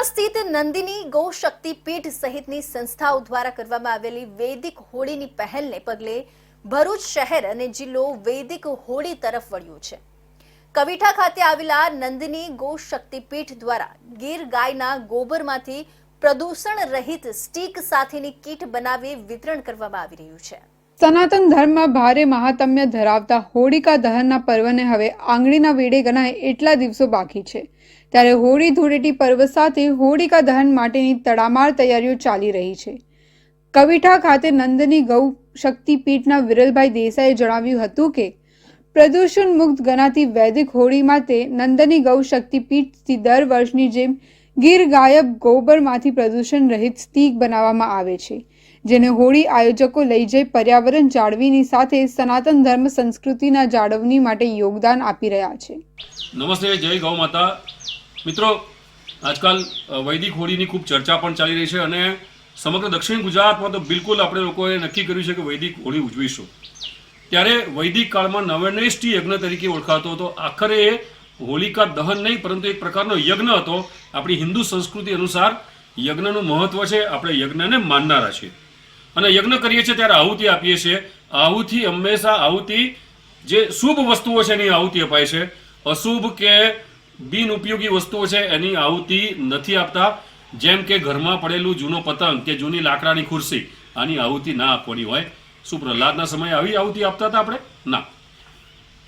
સ્થિત નંદિની ગૌ શક્તિ પીઠ સહિતની સંસ્થાઓ દ્વારા કરવામાં આવેલી વૈદિક હોળીની પહેલને પગલે ભરૂચ શહેર અને જિલ્લો વૈદિક હોળી તરફ વળ્યો છે। કવિઠા ખાતે આવેલા નંદિની ગૌ શક્તિ પીઠ દ્વારા ગીર ગાયના ગોબરમાંથી પ્રદૂષણ રહિત સ્ટીક સાથેની કીટ બનાવી વિતરણ કરવામાં આવી રહ્યું છે। સનાતન ધર્મમાં ભારે મહાત્મ્ય ધરાવતા હોળિકા દહનના પર્વને હવે આંગળીના વેઢે ગણાય એટલા દિવસો બાકી છે, ત્યારે હોળી ધૂળેટી પર્વ સાથે હોળિકા દહન માટેની તડામાર તૈયારીઓ ચાલી રહી છે। કવિઠા ખાતે નંદની ગૌ શક્તિ પીઠના વિરલભાઈ દેસાઈએ જણાવ્યું હતું કે પ્રદૂષણ મુક્ત ગણાતી વૈદિક હોળી માટે નંદની ગૌ શક્તિ પીઠથી દર વર્ષની જેમ ગીર ગાયબ ગોબરમાંથી પ્રદૂષણ રહિત સ્ટીક બનાવવામાં આવે છે, જેને હોળી આયોજકો લઈ જઈ પર્યાવરણ જાળવણીની સાથે સનાતન ધર્મ સંસ્કૃતિના જાળવણી માટે યોગદાન આપી રહ્યા છે। નમસ્તે, જય ગૌ માતા। મિત્રો, આજકાલ વૈદિક હોળીની ખૂબ ચર્ચા પણ ચાલી રહી છે અને સમગ્ર દક્ષિણ ગુજરાતમાં તો બિલકુલ આપણે લોકોએ નક્કી કર્યું છે કે વૈદિક હોળી ઉજવીશું। ત્યારે વૈદિક કાળમાં નવનેષ્ટિ યજ્ઞ તરીકે ઓળખાતો હતો। આખરે એ હોલિકા દહન નહીં પરંતુ એક પ્રકારનો યજ્ઞ હતો। આપણી હિન્દુ સંસ્કૃતિ અનુસાર યજ્ઞનું મહત્વ છે, આપણે યજ્ઞને માનનારા છીએ અને યજ્ઞ કરીએ છીએ ત્યારે આહુતિ આપીએ છીએ। આહુતિ હંમેશા આહુતિ જે શુભ વસ્તુઓ છે એની આહુતિ અપાય છે, અશુભ કે બિન ઉપયોગી વસ્તુઓ છે એની આહુતિ નથી આપતા। જેમ કે ઘરમાં પડેલું જૂનો પતંગ કે જૂની લાકડાની ખુરશી, આની આહુતિ ના આપવાની હોય। શું પ્રહલાદના સમયે આવી આહુતિ આપતા હતા આપણે? ના।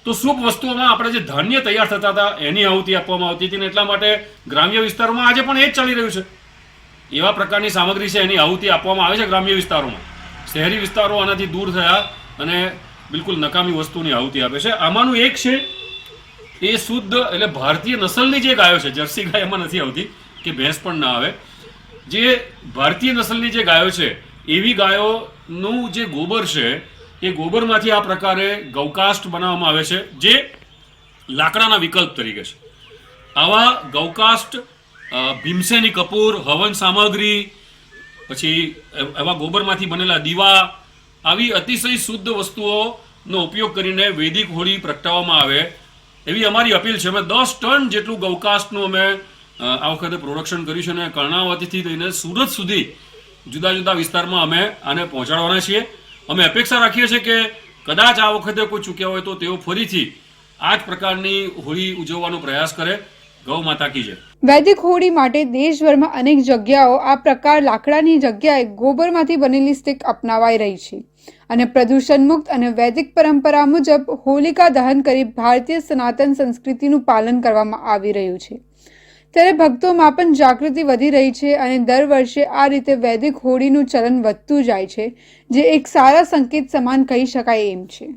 તો શુભ વસ્તુઓમાં આપણે જે ધાન્ય તૈયાર થતા હતા એની આહુતિ આપવામાં આવતી હતી, એટલા માટે ગ્રામ્ય વિસ્તારોમાં આજે પણ એ જ ચાલી રહ્યું છે। એવા પ્રકારની સામગ્રી છે એની આહુતિ આપવામાં આવે છે ગ્રામ્ય વિસ્તારોમાં। શહેરી વિસ્તારો આનાથી દૂર થયા અને બિલકુલ નકામી વસ્તુની આહુતિ આપે છે। આમાંનું એક છે એ શુદ્ધ એટલે ભારતીય નસલની જે ગાયો છે, જર્સી ગાય એમાં નથી આવતી કે ભેંસ પણ ના આવે, જે ભારતીય નસલની જે ગાયો છે એવી ગાયોનું જે ગોબર છે એ ગોબરમાંથી આ પ્રકારે ગૌકાષ્ટ બનાવવામાં આવે છે, જે લાકડાના વિકલ્પ તરીકે છે। આવા ગૌકાષ્ટ, ભીમસેની કપૂર, હવન સામગ્રી, પછી એવા ગોબરમાંથી બનેલા દીવા, આવી અતિશય શુદ્ધ વસ્તુઓનો ઉપયોગ કરીને વૈદિક હોળી પ્રગટાવવામાં આવે એવી અમારી અપીલ છે। અમે 10 ટન જેટલું ગૌકાષ્ટનું અમે આ વખતે પ્રોડક્શન કર્યું છે અને કર્ણાવતીથી લઈને સુરત સુધી જુદા જુદા વિસ્તારમાં અમે આને પહોંચાડવાના છીએ। અમે અપેક્ષા રાખીએ છીએ કે કદાચ આ વખતે કોઈ ચૂક્યા હોય તો તેઓ ફરીથી આ જ પ્રકારની હોળી ઉજવવાનો પ્રયાસ કરે। ગૌ માતા કી જય। વૈદિક હોળી માટે દેશભરમાં અનેક જગ્યાઓ આ પ્રકાર લાકડાની જગ્યાએ ગોબરમાંથી બનેલી સ્ટીક અપનાવાઈ રહી છે અને પ્રદૂષણ મુક્ત અને વૈદિક પરંપરા મુજબ હોલિકા દહન કરી ભારતીય સનાતન સંસ્કૃતિનું પાલન કરવામાં આવી રહ્યું છે। ત્યારે ભક્તોમાં પણ જાગૃતિ વધી રહી છે અને દર વર્ષે આ રીતે વૈદિક હોળીનું ચલણ વધતું જાય છે, જે એક સારા સંકેત સમાન કહી શકાય એમ છે।